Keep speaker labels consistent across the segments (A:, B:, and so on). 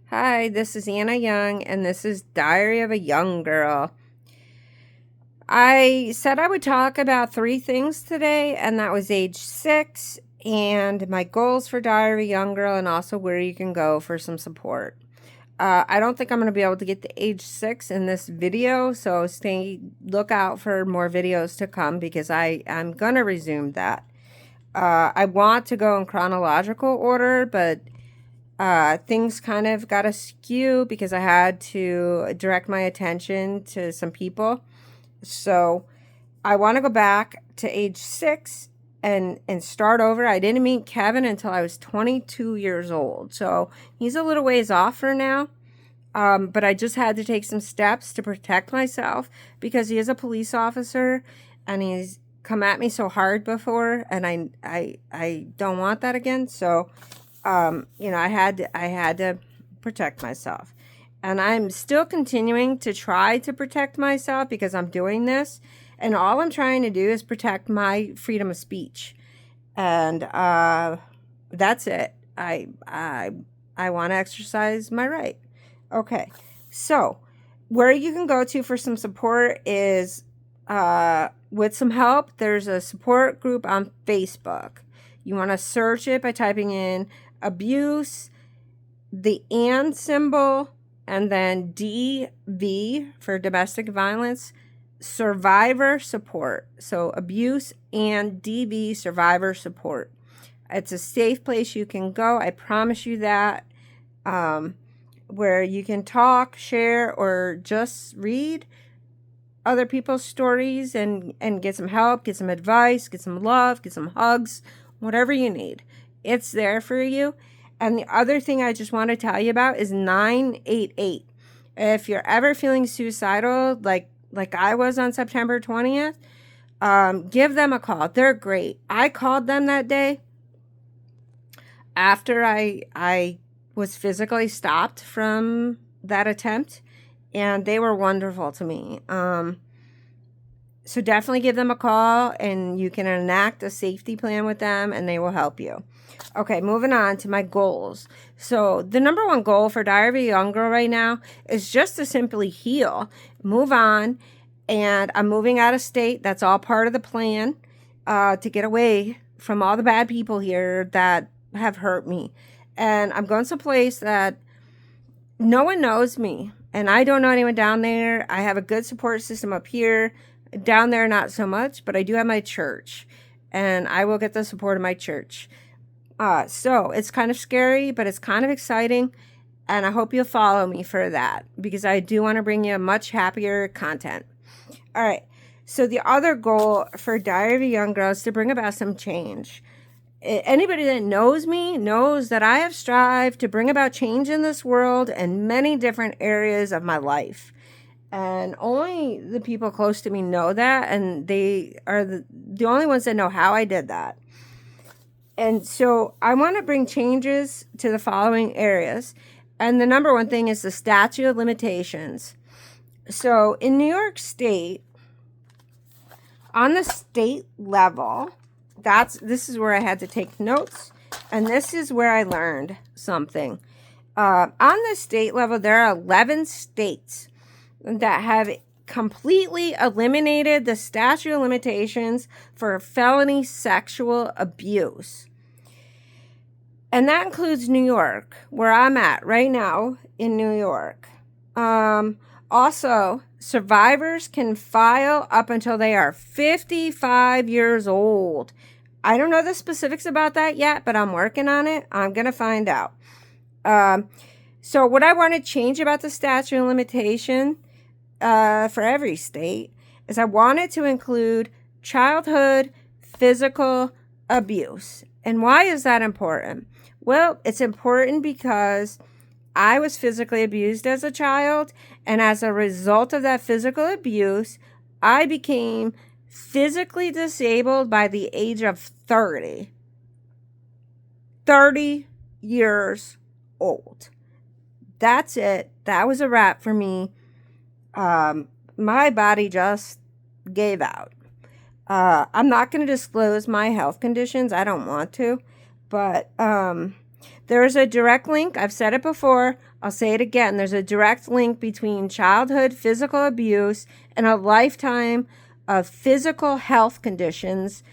A: Hi, this is Anna Young, and this is Diary of a Young Girl. I said I would talk about three things today, and that was age 6, and my goals for Diary of a Young Girl, and also where you can go for some support. I don't think I'm going to be able to get to age 6 in this video, so look out for more videos to come because I'm going to resume that. I want to go in chronological order, but things kind of got askew because I had to direct my attention to some people. So I want to go back to age 6 and start over. I didn't meet Kevin until I was 22 years old. So he's a little ways off for now. But I just had to take some steps to protect myself because he is a police officer and he's come at me so hard before, and I don't want that again. So I had to protect myself. And I'm still continuing to try to protect myself because I'm doing this. And all I'm trying to do is protect my freedom of speech. And that's it. I want to exercise my right. Okay. So where you can go to for some support is with some help. There's a support group on Facebook. You want to search it by typing in abuse, the and symbol, and then DV for domestic violence, survivor support. So abuse and DV survivor support. It's a safe place you can go. I promise you that. Where you can talk, share, or just read other people's stories and get some help, get some advice, get some love, get some hugs, whatever you need. It's there for you. And the other thing I just want to tell you about is 988. If you're ever feeling suicidal, like I was on September 20th, give them a call. They're great. I called them that day after I was physically stopped from that attempt, and they were wonderful to me. So definitely give them a call, and you can enact a safety plan with them, and they will help you. Okay, moving on to my goals. So the number one goal for Diary of a Young Girl right now is just to simply heal, move on, and I'm moving out of state. That's all part of the plan to get away from all the bad people here that have hurt me. And I'm going someplace that no one knows me, and I don't know anyone down there. I have a good support system up here. Down there, not so much, but I do have my church, and I will get the support of my church. So it's kind of scary, but it's kind of exciting, and I hope you'll follow me for that because I do want to bring you much happier content. All right. So the other goal for Diary of a Young Girl is to bring about some change. Anybody that knows me knows that I have strived to bring about change in this world in many different areas of my life. And only the people close to me know that, and they are the only ones that know how I did that. And so I want to bring changes to the following areas. And the number one thing is the statute of limitations. So in New York State, on the state level, this is where I had to take notes, and this is where I learned something. On the state level, there are 11 states that have completely eliminated the statute of limitations for felony sexual abuse. And that includes New York, where I'm at right now in New York. Also, survivors can file up until they are 55 years old. I don't know the specifics about that yet, but I'm working on it. I'm going to find out. So what I want to change about the statute of limitation for every state is I want it to include childhood physical abuse. And why is that important? Well, it's important because I was physically abused as a child, and as a result of that physical abuse, I became physically disabled by the age of 30. 30 years old. That's it. That was a wrap for me. My body just gave out. I'm not going to disclose my health conditions. I don't want to. But the There is a direct link. I've said it before. I'll say it again. There's a direct link between childhood physical abuse and a lifetime of physical health conditions.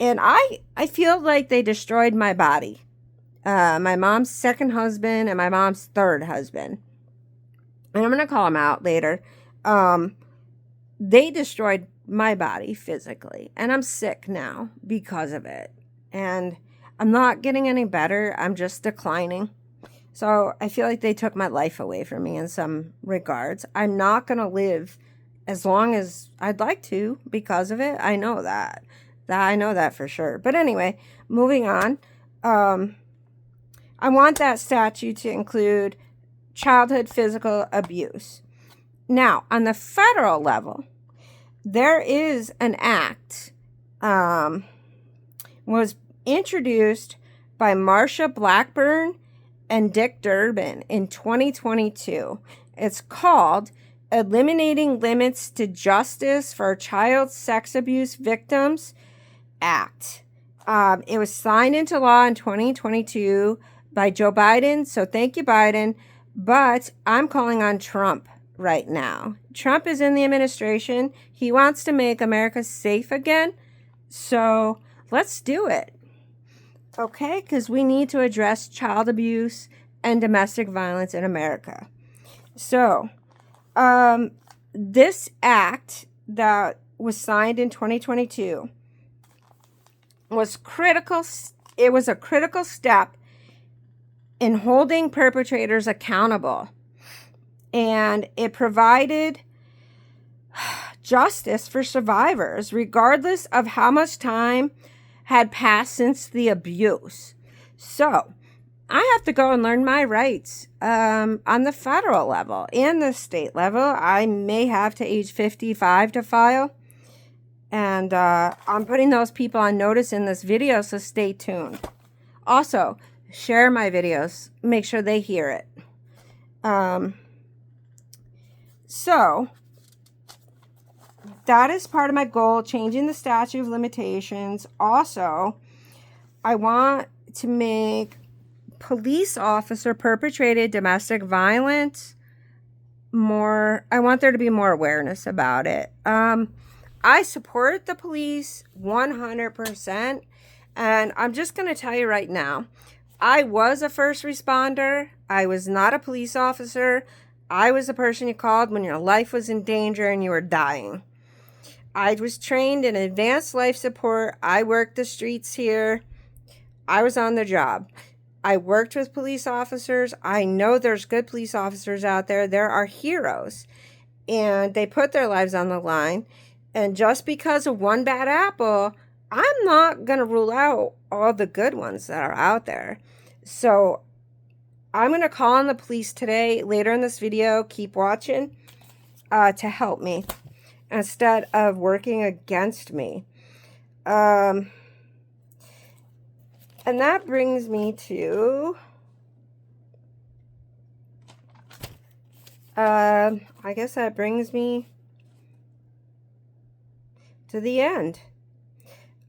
A: And I feel like they destroyed my body. My mom's second husband and my mom's third husband. And I'm going to call them out later. They destroyed my body physically. And I'm sick now because of it. And I'm not getting any better. I'm just declining. So I feel like they took my life away from me in some regards. I'm not going to live as long as I'd like to because of it. I know that. I know that for sure. But anyway, moving on. I want that statute to include childhood physical abuse. Now, on the federal level, there is an act was introduced by Marsha Blackburn and Dick Durbin in 2022. It's called Eliminating Limits to Justice for Child Sex Abuse Victims Act. It was signed into law in 2022 by Joe Biden. So thank you, Biden. But I'm calling on Trump right now. Trump is in the administration. He wants to make America safe again. So let's do it. Okay? Because we need to address child abuse and domestic violence in America. So, this act that was signed in 2022 was critical. It was a critical step in holding perpetrators accountable. And it provided justice for survivors, regardless of how much time had passed since the abuse. So, I have to go and learn my rights on the federal level and the state level. I may have to age 55 to file. And I'm putting those people on notice in this video, so stay tuned. Also, share my videos. Make sure they hear it. So, that is part of my goal, changing the statute of limitations. Also, I want to make police officer perpetrated domestic violence more, I want there to be more awareness about it. I support the police 100%. And I'm just going to tell you right now, I was a first responder. I was not a police officer. I was the person you called when your life was in danger and you were dying. I was trained in advanced life support. I worked the streets here. I was on the job. I worked with police officers. I know there's good police officers out there. There are heroes. And they put their lives on the line. And just because of one bad apple, I'm not going to rule out all the good ones that are out there. So I'm going to call on the police today, later in this video. Keep watching to help me instead of working against me. And that brings me to, I guess that brings me to the end.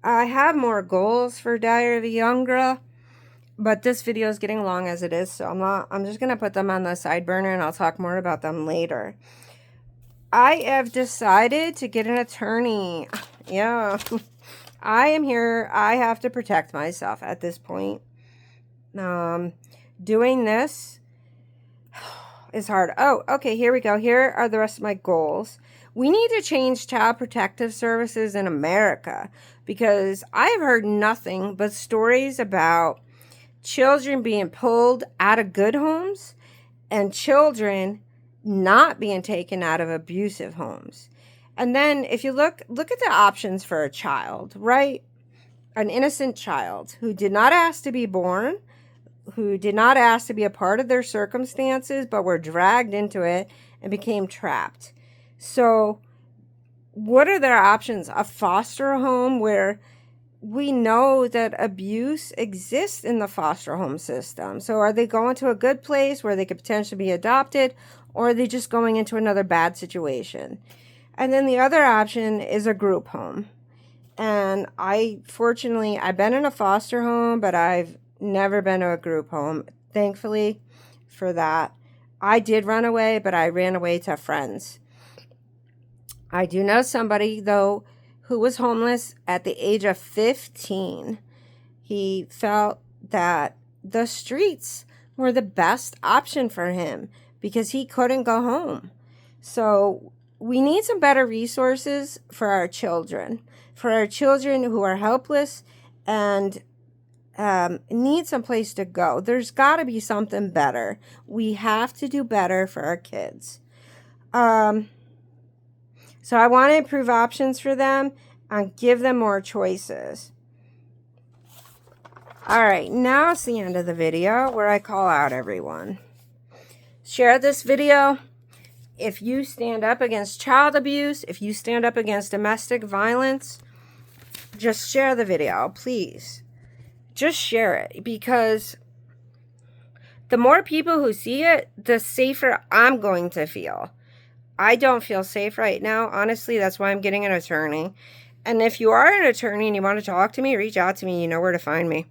A: I have more goals for Diary of a Young Girl, but this video is getting long as it is, so I'm just going to put them on the side burner and I'll talk more about them later. I have decided to get an attorney. Yeah. I am here. I have to protect myself at this point. Doing this is hard. Oh, okay, here we go. Here are the rest of my goals. We need to change child protective services in America because I have heard nothing but stories about children being pulled out of good homes and children not being taken out of abusive homes. And then if you look at the options for a child, right? An innocent child who did not ask to be born, who did not ask to be a part of their circumstances, but were dragged into it and became trapped. So what are their options? A foster home where we know that abuse exists in the foster home system. So are they going to a good place where they could potentially be adopted, or are they just going into another bad situation? And then the other option is a group home. And I've been in a foster home, but I've Never been to a group home. Thankfully for that. I did run away, but I ran away to friends. I do know somebody, though, who was homeless at the age of 15. He felt that the streets were the best option for him because he couldn't go home. So we need some better resources for our children who are helpless and need some place to go. There's got to be something better. We have to do better for our kids. So I want to improve options for them and give them more choices. All right, now it's the end of the video where I call out everyone. Share this video. If you stand up against child abuse, if you stand up against domestic violence, just share the video, please. Just share it, because the more people who see it, the safer I'm going to feel. I don't feel safe right now. Honestly, that's why I'm getting an attorney. And if you are an attorney and you want to talk to me, reach out to me. You know where to find me.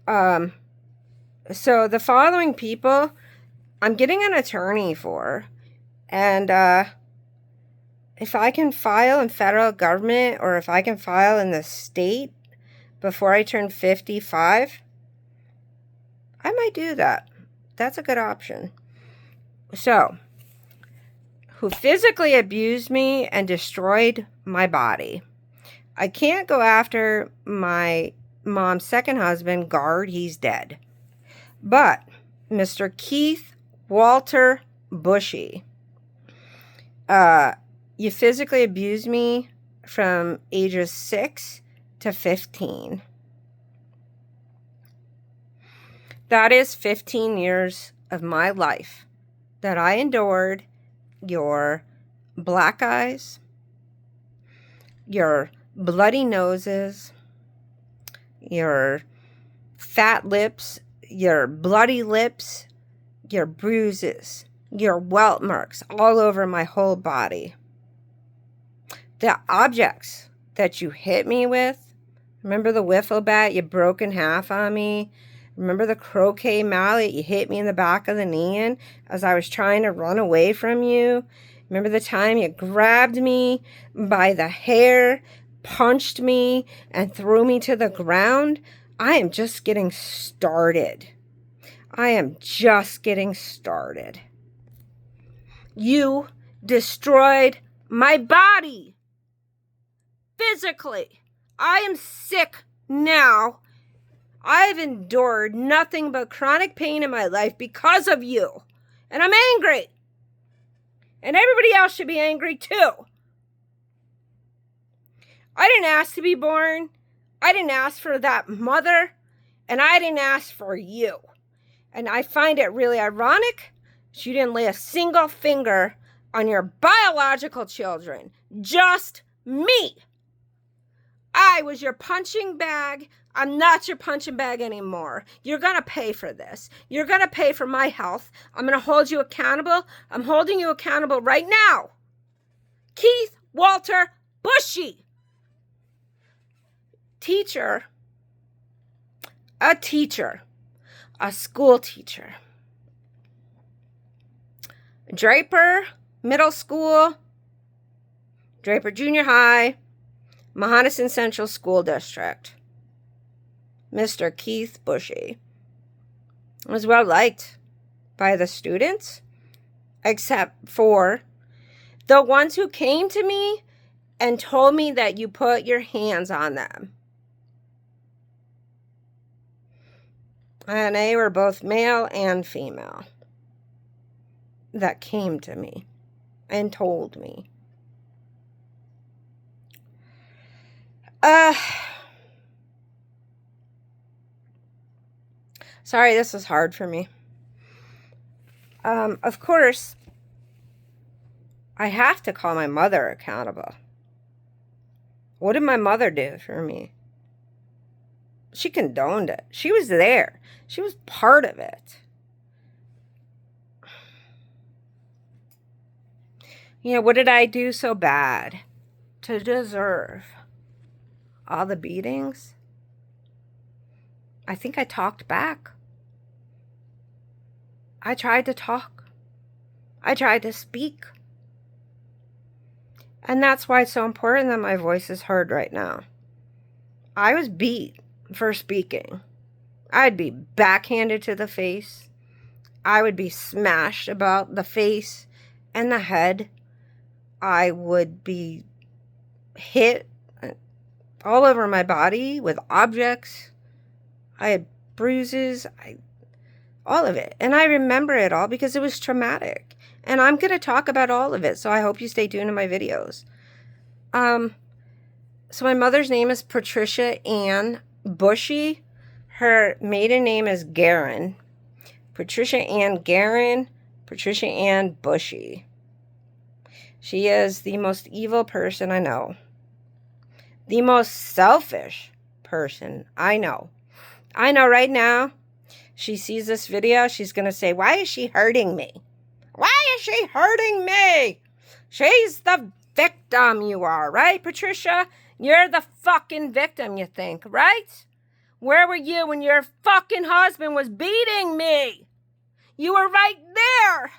A: So the following people I'm getting an attorney for. And if I can file in federal government or if I can file in the state before I turn 55, I might do that. That's a good option. So, who physically abused me and destroyed my body. I can't go after my mom's second husband, Guard. He's dead. But Mr. Keith Walter Bushy, you physically abused me from ages 6 to 15. That is 15 years of my life that I endured your black eyes, your bloody noses, your fat lips, your bloody lips, your bruises, your welt marks all over my whole body. The objects that you hit me with, remember the wiffle bat you broke in half on me? Remember the croquet mallet you hit me in the back of the knee in as I was trying to run away from you? Remember the time you grabbed me by the hair, punched me, and threw me to the ground? I am just getting started. I am just getting started. You destroyed my body. Physically. I am sick now. I've endured nothing but chronic pain in my life because of you. And I'm angry. And everybody else should be angry too. I didn't ask to be born. I didn't ask for that mother. And I didn't ask for you. And I find it really ironic that you didn't lay a single finger on your biological children. Just me. I was your punching bag. I'm not your punching bag anymore. You're going to pay for this. You're going to pay for my health. I'm going to hold you accountable. I'm holding you accountable right now. Keith Walter Bushy. Teacher. A teacher. A school teacher. Draper Middle School. Draper Junior High. Mahonison Central School District. Mr. Keith Bushy was well liked by the students, except for the ones who came to me and told me that you put your hands on them. And they were both male and female that came to me and told me. Sorry, this is hard for me. Of course, I have to call my mother accountable. What did my mother do for me? She condoned it. She was there. She was part of it. You know, what did I do so bad to deserve all the beatings? I think I talked back. I tried to talk. I tried to speak. And that's why it's so important that my voice is heard right now. I was beat for speaking. I'd be backhanded to the face. I would be smashed about the face and the head. I would be hit all over my body with objects. I had bruises, all of it. And I remember it all because it was traumatic. And I'm going to talk about all of it, so I hope you stay tuned to my videos. So my mother's name is Patricia Ann Bushy. Her maiden name is Guerin. Patricia Ann Guerin, Patricia Ann Bushy. She is the most evil person I know. The most selfish person I know. I know right now, she sees this video, she's going to say, why is she hurting me? Why is she hurting me? She's the victim, you are, right, Patricia? You're the fucking victim, you think, right? Where were you when your fucking husband was beating me? You were right there.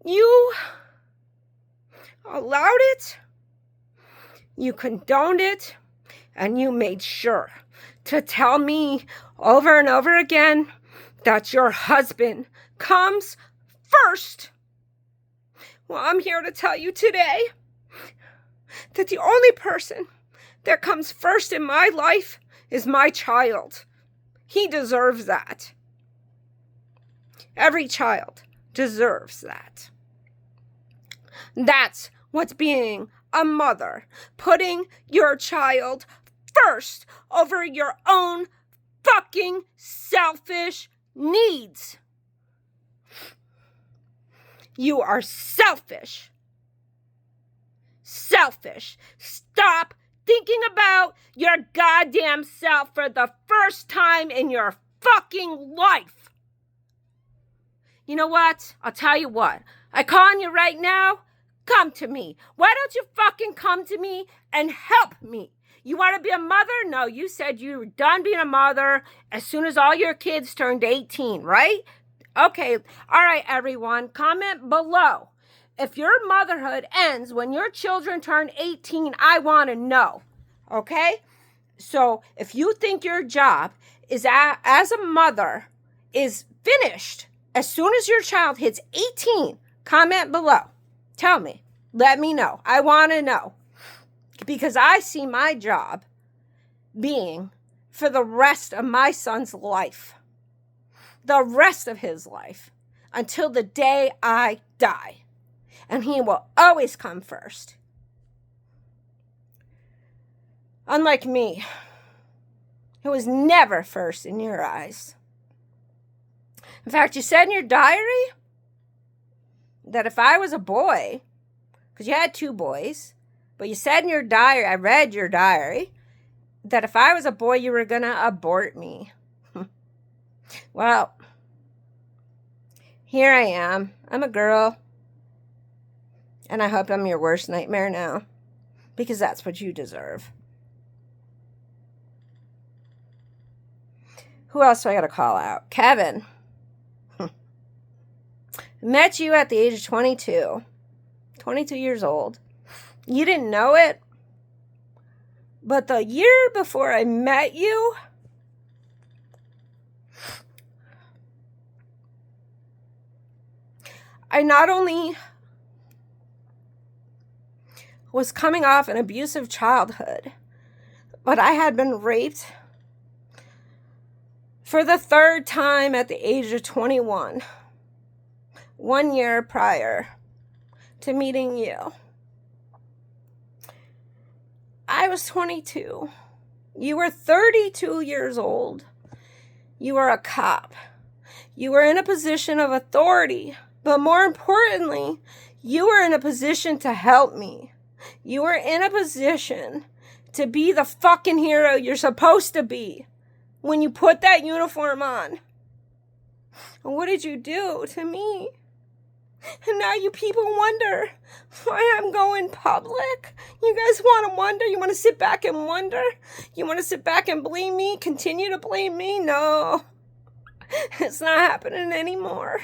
A: You allowed it. You condoned it. And you made sure to tell me over and over again that your husband comes first. Well, I'm here to tell you today that the only person that comes first in my life is my child. He deserves that. Every child deserves that. That's what's being a mother, putting your child first over your own fucking selfish needs. You are selfish. Selfish. Stop thinking about your goddamn self for the first time in your fucking life. You know what? I'll tell you what. I call on you right now. Come to me. Why don't you fucking come to me and help me? You want to be a mother? No, you said you were done being a mother as soon as all your kids turned 18, right? Okay, all right, everyone. Comment below. If your motherhood ends when your children turn 18, I want to know, okay? So if you think your job is as a mother is finished as soon as your child hits 18, comment below. Tell me. Let me know. I want to know. Because I see my job being for the rest of my son's life. The rest of his life. Until the day I die. And he will always come first. Unlike me, who was never first in your eyes. In fact, you said in your diary that if I was a boy, because you had 2 boys, but you said in your diary, I read your diary, that if I was a boy, you were going to abort me. Well, here I am. I'm a girl. And I hope I'm your worst nightmare now. Because that's what you deserve. Who else do I got to call out? Kevin. Met you at the age of 22. 22 years old. You didn't know it. But the year before I met you, I not only was coming off an abusive childhood, but I had been raped for the 3rd time at the age of 21. 1 year prior to meeting you. I was 22. You were 32 years old. You were a cop. You were in a position of authority. But more importantly, you were in a position to help me. You were in a position to be the fucking hero you're supposed to be when you put that uniform on. And what did you do to me? And now you people wonder why I'm going public. You guys want to wonder? You want to sit back and wonder? You want to sit back and blame me? Continue to blame me? No. It's not happening anymore.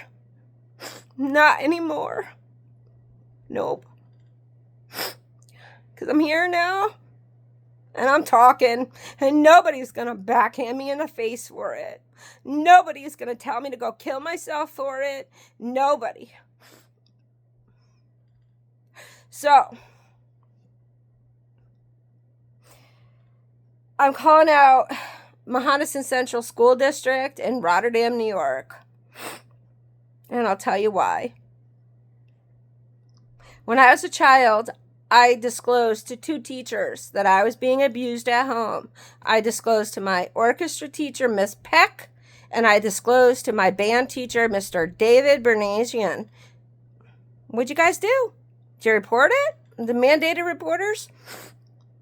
A: Not anymore. Nope. Because I'm here now. And I'm talking. And nobody's going to backhand me in the face for it. Nobody's going to tell me to go kill myself for it. Nobody. So, I'm calling out Mahonison Central School District in Rotterdam, New York. And I'll tell you why. When I was a child, I disclosed to 2 teachers that I was being abused at home. I disclosed to my orchestra teacher, Miss Peck, and I disclosed to my band teacher, Mr. David Bernasian. What'd you guys do? Did you report it? The mandated reporters?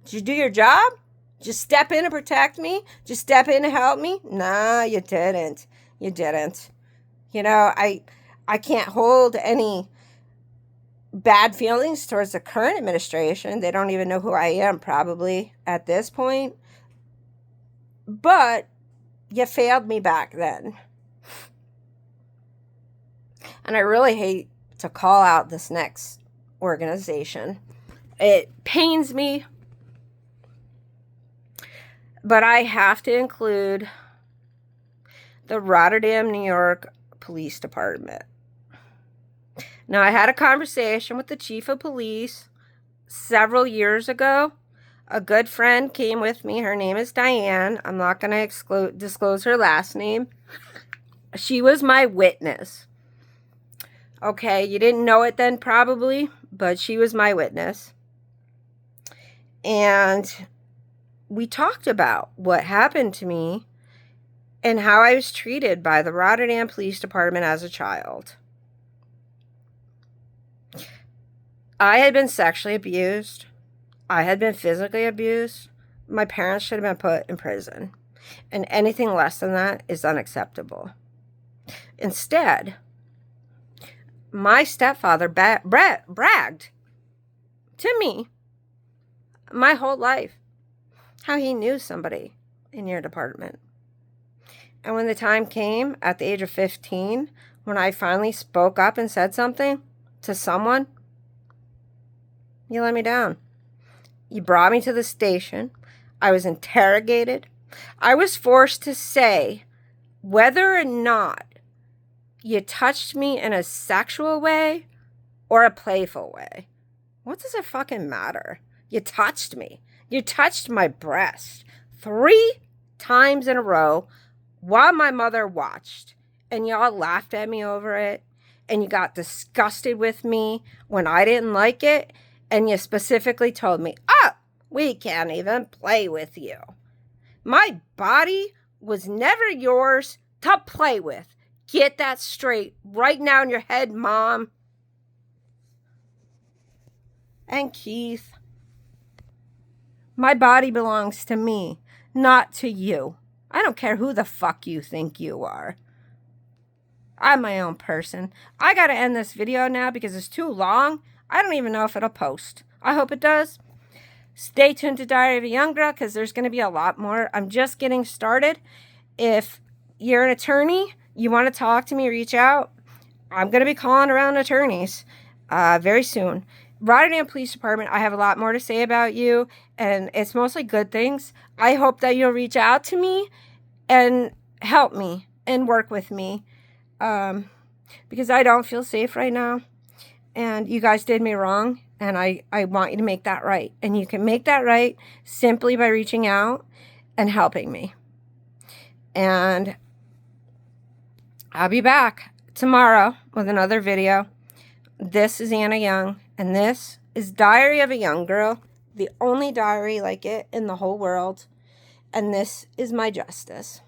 A: Did you do your job? Did you step in and protect me? Did you step in and help me? Nah, you didn't. You didn't. You know, I can't hold any bad feelings towards the current administration. They don't even know who I am probably at this point. But you failed me back then. And I really hate to call out this next organization. It pains me, but I have to include the Rotterdam, New York Police Department. Now, I had a conversation with the chief of police several years ago. A good friend came with me. Her name is Diane. I'm not going to disclose her last name. She was my witness. Okay, you didn't know it then probably, but she was my witness. And we talked about what happened to me and how I was treated by the Rotterdam Police Department as a child. I had been sexually abused. I had been physically abused. My parents should have been put in prison. And anything less than that is unacceptable. Instead, my stepfather bragged to me my whole life how he knew somebody in your department. And when the time came at the age of 15, when I finally spoke up and said something to someone, you let me down. You brought me to the station. I was interrogated. I was forced to say whether or not you touched me in a sexual way or a playful way. What does it fucking matter? You touched me. You touched my breast 3 times in a row while my mother watched. And y'all laughed at me over it. And you got disgusted with me when I didn't like it. And you specifically told me, we can't even play with you. My body was never yours to play with. Get that straight right now in your head, Mom. And Keith. My body belongs to me, not to you. I don't care who the fuck you think you are. I'm my own person. I gotta end this video now because it's too long. I don't even know if it'll post. I hope it does. Stay tuned to Diary of a Young Girl because there's going to be a lot more. I'm just getting started. If you're an attorney, you want to talk to me, reach out. I'm going to be calling around attorneys very soon. Rotterdam Police Department, I have a lot more to say about you, and it's mostly good things. I hope that you'll reach out to me and help me and work with me because I don't feel safe right now. And you guys did me wrong, and I want you to make that right. And you can make that right simply by reaching out and helping me. And I'll be back tomorrow with another video. This is Anna Young, and this is Diary of a Young Girl, the only diary like it in the whole world. And this is my justice.